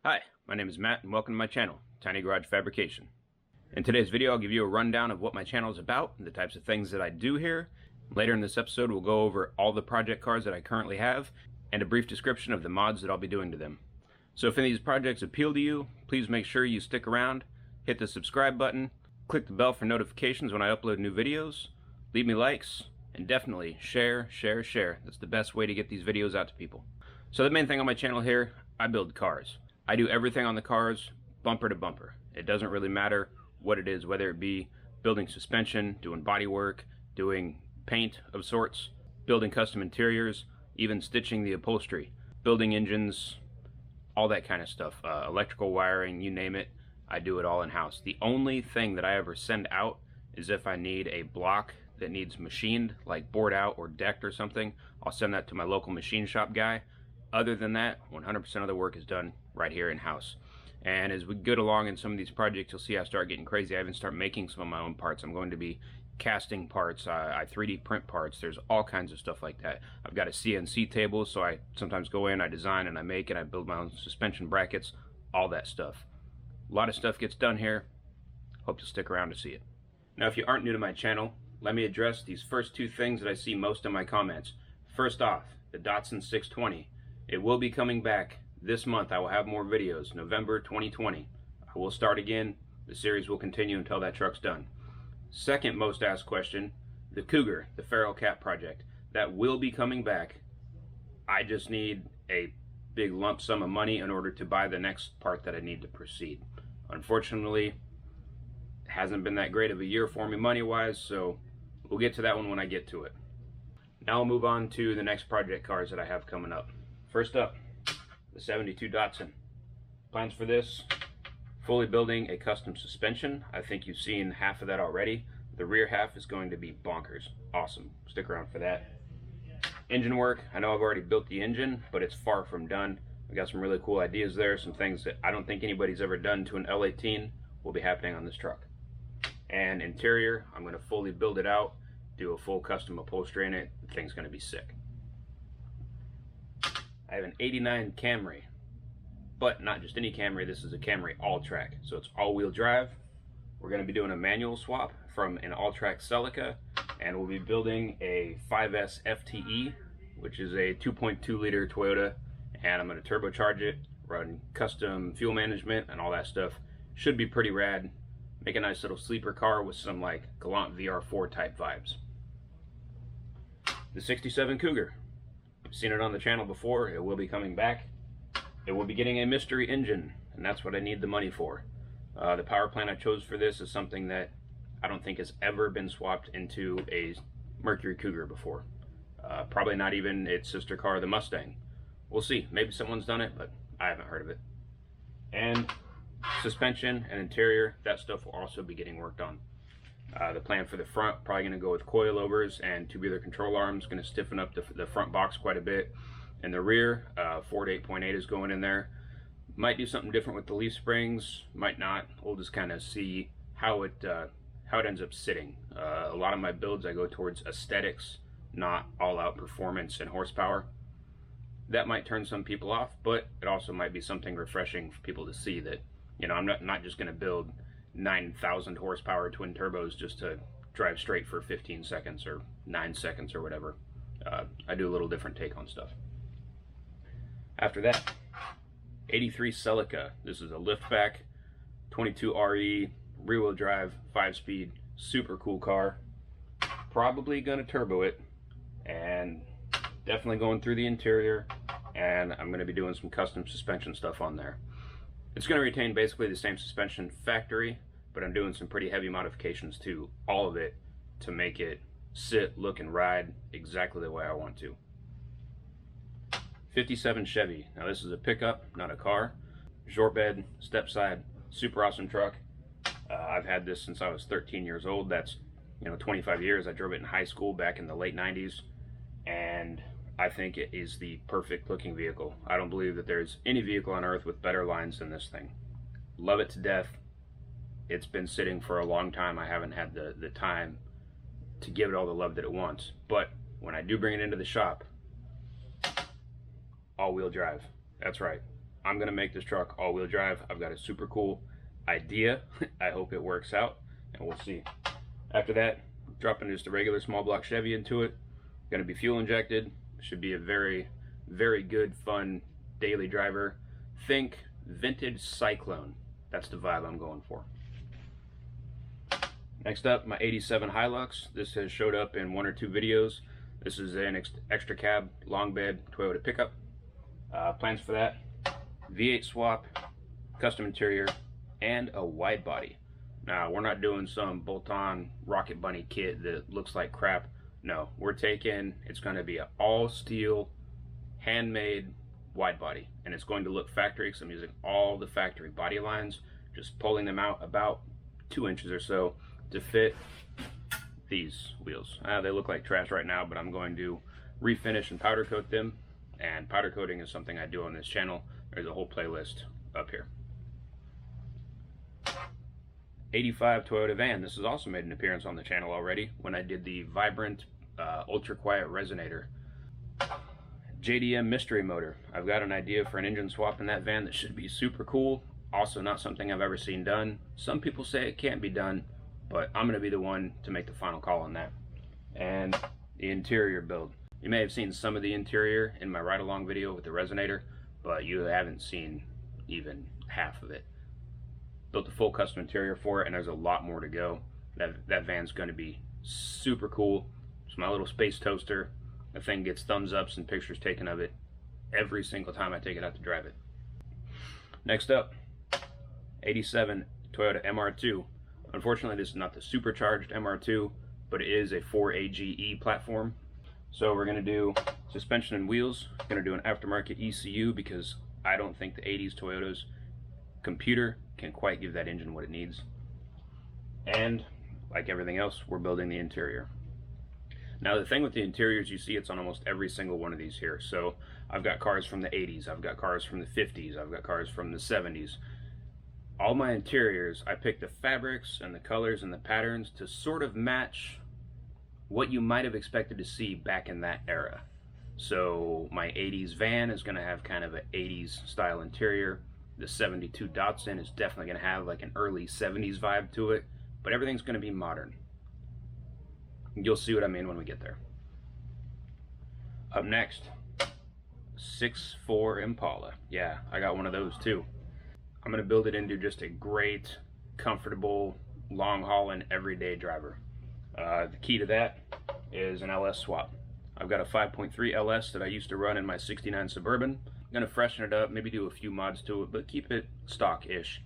Hi, my name is Matt and welcome to my channel, Tiny Garage Fabrication. In today's video I'll give you a rundown of what my channel is about and the types of things that I do here. Later in this episode we'll go over all the project cars that I currently have and a brief description of the mods that I'll be doing to them. So if any of these projects appeal to you, please make sure you stick around, hit the subscribe button, click the bell for notifications when I upload new videos, leave me likes, and definitely share. That's the best way to get these videos out to people. So the main thing on my channel here, I build cars. I do everything on the cars, bumper to bumper. It doesn't really matter what it is, whether it be building suspension, doing body work, doing paint of sorts, building custom interiors, even stitching the upholstery, building engines, all that kind of stuff. Electrical wiring, you name it, I do it all in-house. The only thing that I ever send out is if I need a block that needs machined, like bored out or decked or something, I'll send that to my local machine shop guy. Other than that, 100% of the work is done right here in-house. And as we get along in some of these projects, you'll see I start getting crazy. I even start making some of my own parts. I'm going to be casting parts, I 3D print parts. There's all kinds of stuff like that. I've got a CNC table, so I sometimes go in, I design and I make it. I build my own suspension brackets, all that stuff. A lot of stuff gets done here. Hope you'll stick around to see it. Now, if you aren't new to my channel, let me address these first two things that I see most in my comments. First off, the Datsun 620. It will be coming back this month. I will have more videos, November 2020. I will start again. The series will continue until that truck's done. Second most asked question, the Cougar, the Feral Cat project. That will be coming back. I just need a big lump sum of money in order to buy the next part that I need to proceed. Unfortunately, it hasn't been that great of a year for me money-wise, so we'll get to that one when I get to it. Now I'll move on to the next project cars that I have coming up. First up, the 72 Datsun. Plans for this, fully building a custom suspension. I think you've seen half of that already. The rear half is going to be bonkers. Awesome. Stick around for that. Engine work, I know I've already built the engine, but it's far from done. I've got some really cool ideas there, some things that I don't think anybody's ever done to an L18 will be happening on this truck. And interior, I'm going to fully build it out, do a full custom upholstery in it. The thing's going to be sick. I have an 89 Camry, but not just any Camry. This is a Camry All-Trac, so it's all-wheel drive. We're going to be doing a manual swap from an All-Trac Celica, and we'll be building a 5S FTE, which is a 2.2 liter Toyota, and I'm going to turbocharge it, run custom fuel management and all that stuff. Should be pretty rad. Make a nice little sleeper car with some like Galant VR4 type vibes. The 67 Cougar. You've seen it on the channel before. It will be coming back. It will be getting a mystery engine, and that's what I need the money for. The power plant I chose for this is something that I don't think has ever been swapped into a Mercury Cougar before. Probably not even its sister car, the Mustang. We'll see. Maybe someone's done it, but I haven't heard of it. And suspension and interior, that stuff will also be getting worked on. The plan for the front, probably going to go with coilovers and tubular control arms. Going to stiffen up the front box quite a bit. And the rear, Ford 8.8 is going in there. Might do something different with the leaf springs, might not. We'll just kind of see how it ends up sitting. A lot of my builds I go towards aesthetics, not all-out performance and horsepower. That might turn some people off, but it also might be something refreshing for people to see that, you know, I'm not just going to build 9,000 horsepower twin turbos just to drive straight for 15 seconds or 9 seconds or whatever. I do a little different take on stuff. After that, 83 Celica. This is a liftback, 22 RE, rear-wheel drive, 5-speed, super cool car. Probably gonna turbo it, and definitely going through the interior, and I'm gonna be doing some custom suspension stuff on there. It's going to retain basically the same suspension factory, but I'm doing some pretty heavy modifications to all of it to make it sit, look, and ride exactly the way I want to. 57 Chevy. Now this is a pickup, not a car. Short bed, step side, super awesome truck. I've had this since I was 13 years old. That's, 25 years. I drove it in high school back in the late 90s, and I think it is the perfect looking vehicle. I don't believe that there's any vehicle on earth with better lines than this thing. Love it to death. It's been sitting for a long time. I haven't had the time to give it all the love that it wants. But when I do bring it into the shop, all-wheel drive. That's right. I'm gonna make this truck all-wheel drive. I've got a super cool idea. I hope it works out, and we'll see. After that, dropping just a regular small block Chevy into it. Gonna be fuel injected. Should be a very, very good, fun daily driver. Think vintage Cyclone. That's the vibe I'm going for. Next up, my 87 Hilux. This has showed up in 1 or 2 videos. This is an extra cab, long bed Toyota pickup. Plans for that: V8 swap, custom interior, and a wide body. Now, we're not doing some bolt-on Rocket Bunny kit that looks like crap. No, we're taking, it's going to be an all-steel, handmade wide body. And it's going to look factory, because I'm using all the factory body lines, just pulling them out about 2 inches or so to fit these wheels. They look like trash right now, but I'm going to refinish and powder coat them. And powder coating is something I do on this channel. There's a whole playlist up here. 85 Toyota van. This has also made an appearance on the channel already when I did the vibrant ultra quiet resonator. JDM mystery motor. I've got an idea for an engine swap in that van that should be super cool. Also not something I've ever seen done. Some people say it can't be done, but I'm going to be the one to make the final call on that. And the interior build. You may have seen some of the interior in my ride-along video with the resonator, but you haven't seen even half of it. Built a full custom interior for it, and there's a lot more to go. That van's going to be super cool. It's my little space toaster. The thing gets thumbs ups and pictures taken of it every single time I take it out to drive it. Next up, 87 Toyota MR2. Unfortunately, this is not the supercharged MR2, but it is a 4AGE platform. So we're going to do suspension and wheels. Going to do an aftermarket ECU because I don't think the 80s Toyota's computer can quite give that engine what it needs. And like everything else, we're building the interior. Now the thing with the interiors, you see it's on almost every single one of these here. So I've got cars from the 80s, I've got cars from the 50s, I've got cars from the 70s. All my interiors, I picked the fabrics and the colors and the patterns to sort of match what you might have expected to see back in that era. So my 80s van is going to have kind of an 80s style interior. The 72 Datsun is definitely going to have like an early 70s vibe to it, but everything's going to be modern. You'll see what I mean when we get there. Up next, 6'4" Impala. Yeah, I got one of those too. I'm going to build it into just a great, comfortable, long-hauling, everyday driver. The key to that is an LS swap. I've got a 5.3 LS that I used to run in my 69 Suburban. I'm going to freshen it up, maybe do a few mods to it, but keep it stock-ish.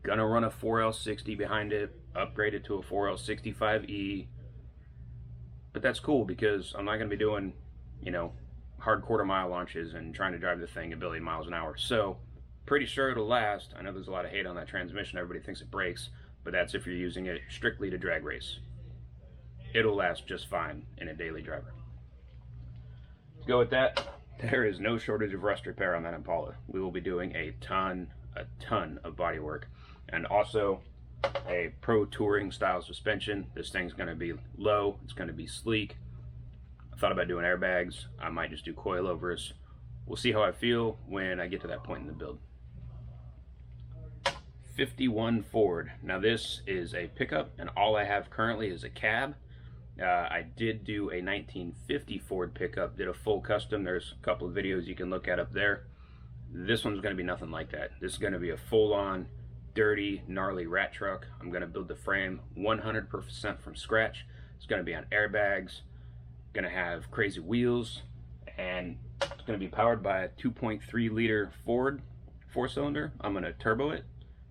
Gonna run a 4L60 behind it, upgrade it to a 4L65E. But that's cool because I'm not going to be doing, you know, hard quarter-mile launches and trying to drive the thing a billion miles an hour. So, pretty sure it'll last. I know there's a lot of hate on that transmission. Everybody thinks it breaks, but that's if you're using it strictly to drag race. It'll last just fine in a daily driver. To go with that, there is no shortage of rust repair on that Impala. We will be doing a ton of body work, and also a pro touring style suspension. This thing's going to be low, it's going to be sleek. I thought about doing airbags. I might just do coilovers. We'll see how I feel when I get to that point in the build. 51 Ford. Now this is a pickup, and all I have currently is a cab. I did do a 1950 Ford pickup, did a full custom. There's a couple of videos you can look at up there. This one's going to be nothing like that. This is going to be a full-on, dirty, gnarly rat truck. I'm going to build the frame 100% from scratch. It's going to be on airbags, going to have crazy wheels, and it's going to be powered by a 2.3 liter Ford 4-cylinder. I'm going to turbo it,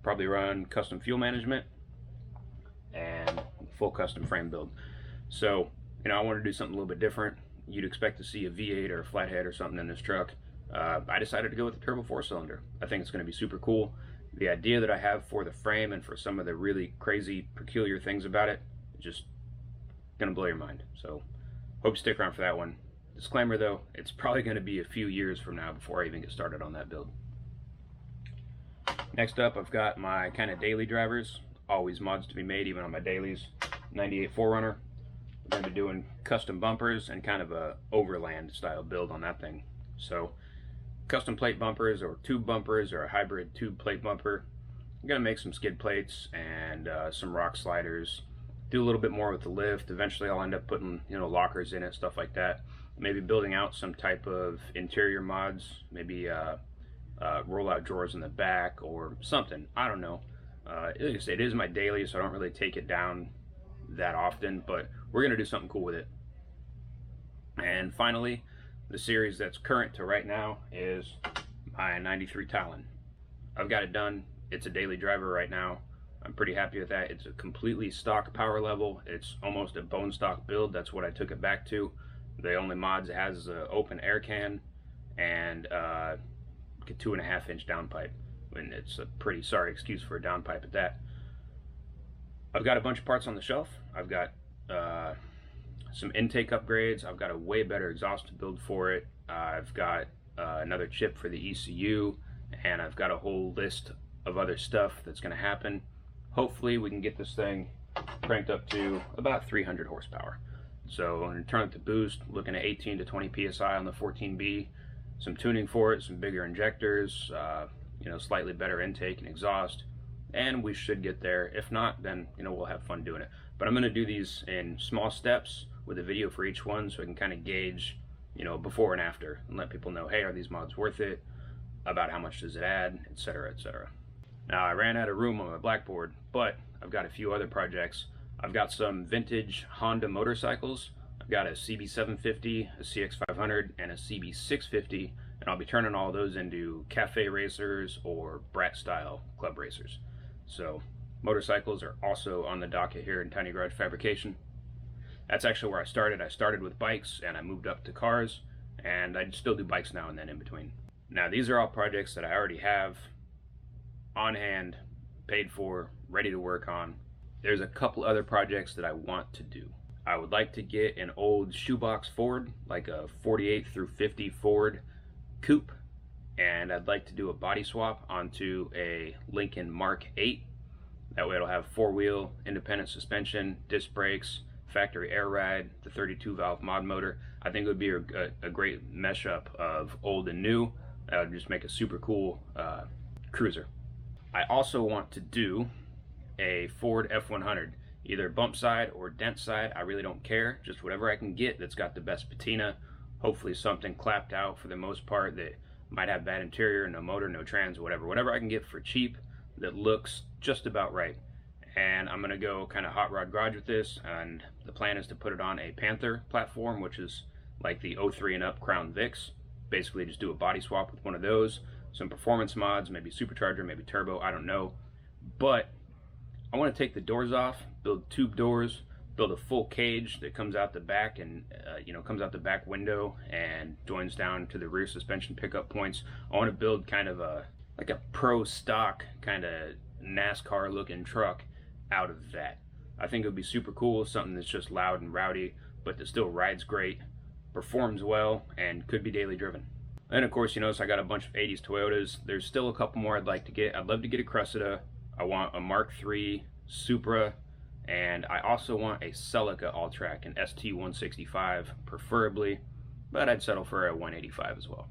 probably run custom fuel management, and full custom frame build. So, you know, I want to do something a little bit different. You'd expect to see a V8 or a flathead or something in this truck. I decided to go with the turbo 4-cylinder. I think it's going to be super cool. The idea that I have for the frame and for some of the really crazy, peculiar things about it, just going to blow your mind. So, hope you stick around for that one. Disclaimer though, it's probably going to be a few years from now before I even get started on that build. Next up, I've got my kind of daily drivers. Always mods to be made, even on my dailies. 98 4Runner. We're going to be doing custom bumpers and kind of a Overland style build on that thing. So, custom plate bumpers or tube bumpers or a hybrid tube plate bumper. I'm gonna make some skid plates and some rock sliders. Do a little bit more with the lift. Eventually I'll end up putting, you know, lockers in it, stuff like that. Maybe building out some type of interior mods, maybe roll out drawers in the back or something. I don't know. It is my daily, so I don't really take it down that often, but we're gonna do something cool with it. And finally, the series that's current to right now is my 93 Talon. I've got it done. It's a daily driver right now. I'm pretty happy with that. It's a completely stock power level. It's almost a bone stock build. That's what I took it back to. The only mods it has is an open air can and a 2.5-inch downpipe. And it's a pretty sorry excuse for a downpipe at that. I've got a bunch of parts on the shelf. I've got some intake upgrades. I've got a way better exhaust to build for it. I've got another chip for the ECU, and I've got a whole list of other stuff that's going to happen. Hopefully we can get this thing cranked up to about 300 horsepower. So I'm going to turn up the boost, looking at 18 to 20 psi on the 14B, some tuning for it, some bigger injectors, you know, slightly better intake and exhaust, and we should get there. If not, then, you know, we'll have fun doing it. But I'm going to do these in small steps with a video for each one, so I can kind of gauge, you know, before and after, and let people know, hey, are these mods worth it? About how much does it add, etc., etc. Now, I ran out of room on my blackboard, but I've got a few other projects. I've got some vintage Honda motorcycles. I've got a CB750, a CX500, and a CB650, and I'll be turning all those into cafe racers or brat style club racers. So motorcycles are also on the docket here in Tiny Garage Fabrication. That's actually where I started. I started with bikes and I moved up to cars, and I still do bikes now and then in between. Now, these are all projects that I already have on hand, paid for, ready to work on. There's a couple other projects that I want to do. I would like to get an old shoebox Ford, like a 48 through 50 Ford coupe, and I'd like to do a body swap onto a Lincoln Mark 8. That way it'll have 4-wheel independent suspension, disc brakes, factory air ride, the 32 valve mod motor. I think it would be a great mesh up of old and new. That would just make a super cool cruiser. I also want to do a Ford F100, either bump side or dent side. I really don't care, just whatever I can get that's got the best patina. Hopefully something clapped out for the most part that might have bad interior, no motor, no trans, whatever I can get for cheap that looks just about right. And I'm gonna go kind of hot rod garage with this, and the plan is to put it on a Panther platform, which is like the 03 and up Crown Vics. Basically just do a body swap with one of those, some performance mods, maybe supercharger, maybe turbo, I don't know. But I want to take the doors off, build tube doors, build a full cage that comes out the back and you know, comes out the back window and joins down to the rear suspension pickup points. I want to build kind of like a pro stock kind of NASCAR looking truck out of that. I think it would be super cool, something that's just loud and rowdy, but that still rides great, performs well, and could be daily driven. And of course, you notice I got a bunch of 80s Toyotas. There's still a couple more I'd like to get. I'd love to get a Cressida. I want a Mark III Supra, and I also want a Celica All-Trac, an ST165 preferably, but I'd settle for a 185 as well.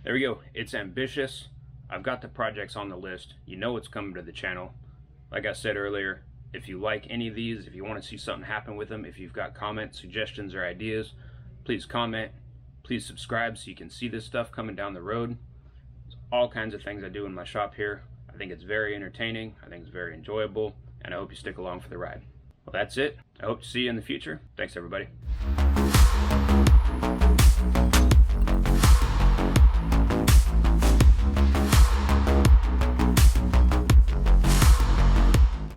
There we go. It's ambitious. I've got the projects on the list. You know what's coming to the channel. Like I said earlier, if you like any of these, if you want to see something happen with them, if you've got comments, suggestions, or ideas, please comment. Please subscribe so you can see this stuff coming down the road. There's all kinds of things I do in my shop here. I think it's very entertaining. I think it's very enjoyable, and I hope you stick along for the ride. Well, that's it. I hope to see you in the future. Thanks, everybody.